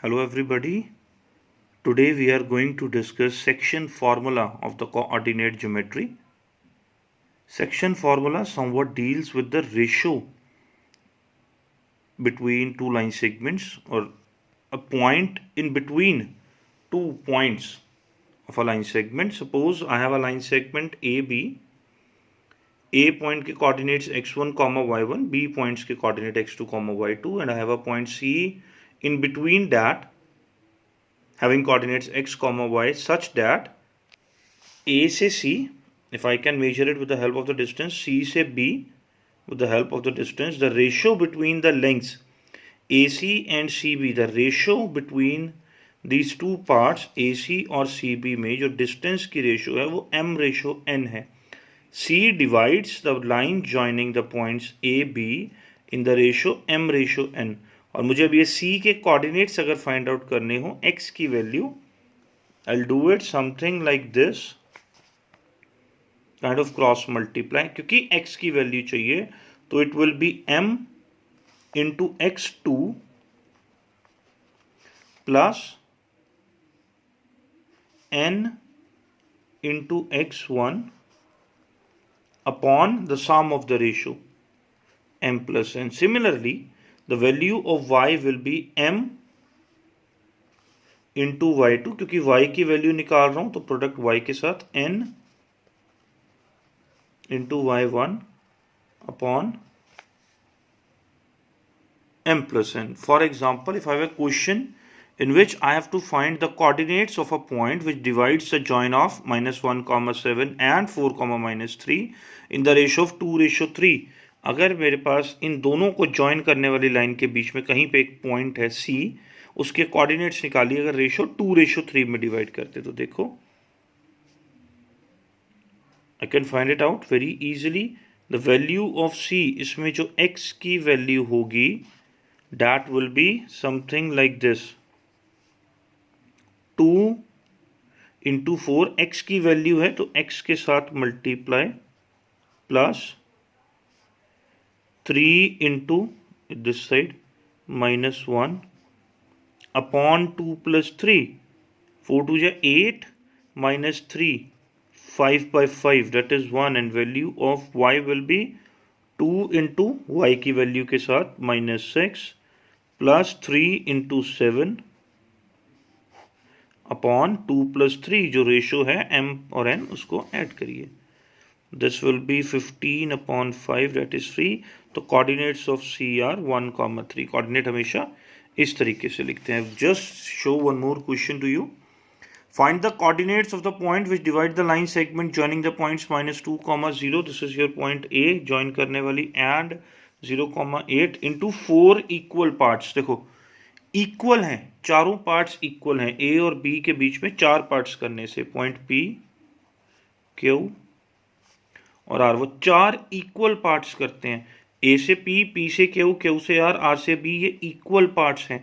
Hello everybody. Today we are going to discuss section formula of the coordinate geometry. Section formula somewhat deals with the ratio between two line segments or a point in between two points of a line segment. Suppose I have a line segment AB. A point के coordinates x1, y1, B points के coordinate x2, y2, and I have a point C in between that having coordinates x, y such that A से C, if I can measure it with the help of the distance, C से B with the help of the distance, the ratio between the lengths AC and CB, the ratio between these two parts AC और CB में जो distance की ratio है वो m/n है. C divides the line joining the points A, B in the ratio m/n. और मुझे अब ये C के कोऑर्डिनेट्स अगर फाइंड आउट करने हो x की value, I'll do it something like this, kind of cross multiply, क्योंकि x की वैल्यू चाहिए तो it will B m into x2 plus n into x1 upon the sum of the ratio m plus n. Similarly, the value of y will be m into y2, क्योंकि y की value निकाल रहा हूं तो product y के साथ n into y1 upon m plus n. For example, if I have a question in which I have to find the coordinates of a point which divides the join of -1, 7 and 4, -3 in the ratio of 2:3. अगर मेरे पास इन दोनों को join करने वाली line के बीच में कहीं पे एक पॉइंट है C, उसके कोऑर्डिनेट्स निकालिए अगर रेशो 2:3 में डिवाइड करते तो देखो I can find it out very easily. The value of C, इसमें जो x की वैल्यू होगी that will be something like this, 2 into 4. x की वैल्यू है तो x के साथ multiply plus 3 into this side -1 upon 2 plus 3, 4 2 जा 8 minus 3, 5/5, that is 1, and value of y will be 2 into y की वैल्यू के साथ -6 plus 3 into 7 upon 2 plus 3, जो रेशो है m और n उसको ऐड करिए. This will be 15 upon 5, that is 3. तो coordinates of C are 1, 3. Coordinate हमेशा इस तरीके से लिखते हैं. Just show one more question to you. Find the coordinates of the point which divide the line segment joining the points -2, 0. This is your point A, join करने वाली, and 0, 8 into 4 equal parts. देखो equal हैं, चारों parts equal हैं. A और B के बीच में 4 parts करने से पॉइंट P, Q और R, वो 4 इक्वल पार्ट्स करते हैं. A से P, P से Q, Q से R, R से B, ये इक्वल पार्ट्स हैं.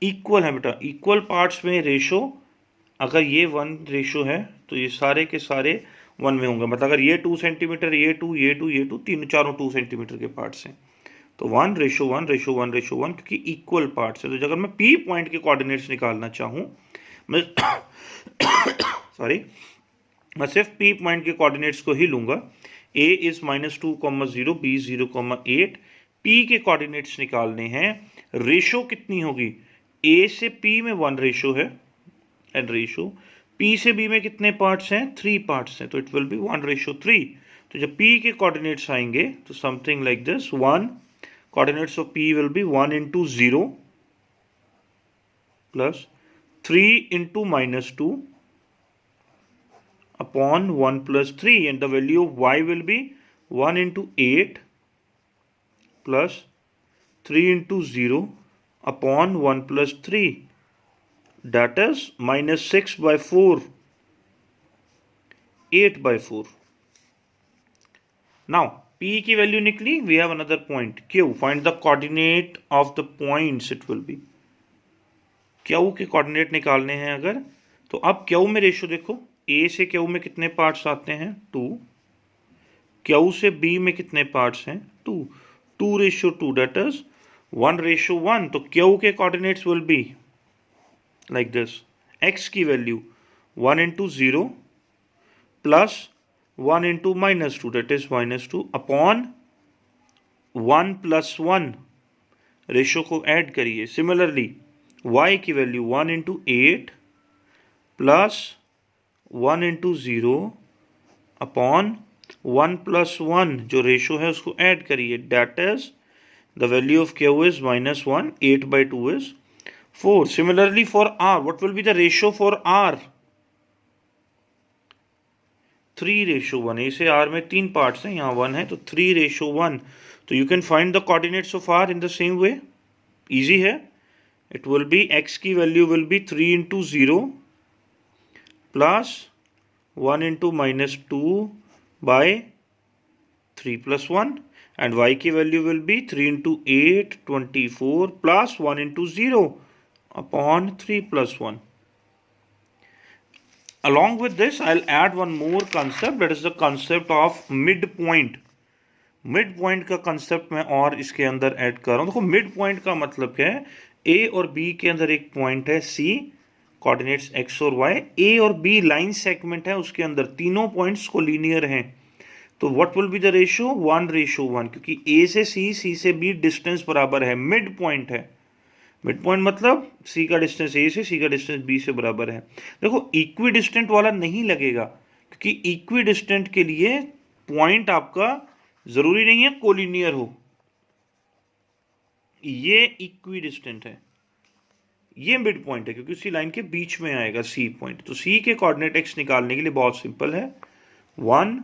इक्वल है बेटा. इक्वल पार्ट्स में रेशो, अगर ये 1 रेशो है तो ये सारे के सारे 1 में होंगे. मतलब अगर ये 2 सेंटीमीटर, ये 2, ये 2, ये 2, तीनों चारों 2 सेंटीमीटर के पार्ट्स हैं तो 1:1:1:1, क्योंकि इक्वल पार्ट्स है. तो अगर मैं P पॉइंट के कोऑर्डिनेट्स निकालना चाहूँ, मैं सॉरी, मैं सिर्फ P पॉइंट के कोऑर्डिनेट्स को ही लूंगा. A is -2, 0, B 0, 8. P के कोऑर्डिनेट्स निकालने हैं. रेशो कितनी होगी? A से P में 1 रेशो है, एंड रेशो P से B में कितने पार्ट्स हैं? 3 पार्ट्स हैं, तो इट विल बी 1:3. तो जब P के कोऑर्डिनेट्स आएंगे तो something like this. 1, coordinates of P will be 1 into 0 plus 3 into -2 upon 1 plus 3, and the value of y will be 1 into 8 plus 3 into 0 upon 1 plus 3, that is -6/4, 8/4. Now P की value निकली. We have another point Q. Find the coordinate of the points. It will be Q के coordinate निकालने हैं अगर, तो अब Q में ratio देखो. A से Q में कितने पार्ट्स आते हैं? 2. Q से B में कितने पार्ट्स हैं? 2. 2:2, that is 1:1. तो Q के coordinates will be like this, x की value 1 into 0 plus 1 into -2 that is -2 upon 1 plus 1, ratio को ऐड करिए। सिमिलरली y की value 1 into 8 plus 1 into 0 upon 1 plus 1, जो रेशो है उसको ऐड करिए, that is the value of q is -1, 8/2 is 4. Similarly for r, what will be the ratio for r? 3:1। इसे r में 3 parts हैं, यहाँ 1 है तो 3:1। तो you can find the coordinates of r in the same way. Easy है। It will be x की value will be 3 into 0 plus 1 into -2 by 3 plus 1, and y की value will be 3 into 8, 24 plus 1 into 0 upon 3 plus 1. Along with this, I'll add one more concept, that is the concept of midpoint. midpoint का concept मैं और इसके अंदर add कर रहा हूँ। देखो midpoint का मतलब क्या है, A और B के अंदर एक पॉइंट है C, कोऑर्डिनेट्स x और y, A और B लाइन सेगमेंट है, उसके अंदर तीनों पॉइंट्स को लीनियर हैं। तो what will be the ratio? 1:1, क्योंकि A से C से B डिस्टेंस बराबर है, मिड पॉइंट है। मिड पॉइंट मतलब सी का डिस्टेंस ए से, सी का डिस्टेंस बी से बराबर है। देखो इक्वी डिस्टेंट वाला नहीं लगेगा, क्योंकि इक्वी डिस्टेंट के लिए पॉइंट आपका जरूरी नहीं है कोलिनियर हो। ये इक्वी डिस्टेंट है, ये मिड पॉइंट है, क्योंकि उसी लाइन के बीच में आएगा सी पॉइंट। तो सी के कोऑर्डिनेट एक्स निकालने के लिए बहुत सिंपल है, 1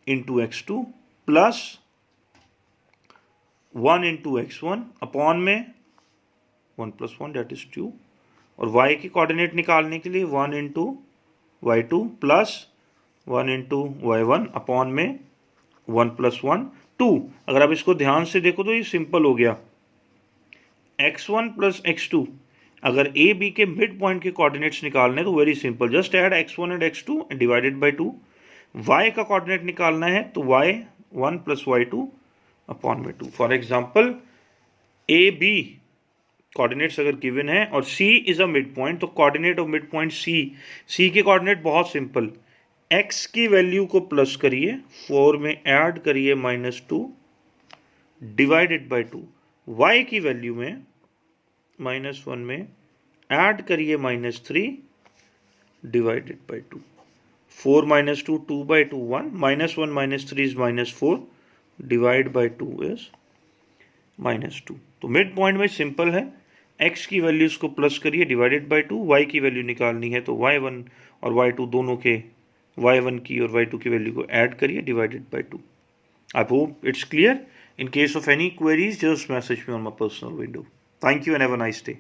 into x2 plus 1 into x1 upon में 1 plus 1 that is 2, और y की कोऑर्डिनेट निकालने के लिए 1 into y2 plus 1 into y1 upon में 1 प्लस 1 2। अगर आप इसको ध्यान से देखो तो ये सिंपल हो गया, x1 प्लस x2। अगर a b के मिड पॉइंट के कोऑर्डिनेट्स निकालने तो very simple, just add x1 and x2 divided by 2। y का कोऑर्डिनेट निकालना है तो y1 प्लस y2 अपॉन में 2। फॉर एग्जाम्पल a b कोऑर्डिनेट्स अगर गिवन है और C is a mid point, तो coordinate of mid point C के कोऑर्डिनेट बहुत सिंपल, x की वैल्यू को प्लस करिए, 4 में ऐड करिए -2 डिवाइडेड बाय 2, y की वैल्यू में -1 में ऐड करिए -3 divided by 2, 4 - 2 2/2 1, -1 - 3 is -4 divide by 2 is -2। तो मिड पॉइंट में सिंपल है, x की वैल्यूज को प्लस करिए डिवाइडेड बाय 2, y की वैल्यू निकालनी है तो y1 और y2 दोनों के y1 की और y2 की वैल्यू को ऐड करिए divided by 2। I hope it's clear. In case of any queries just message me on my personal window. Thank you and have a nice day.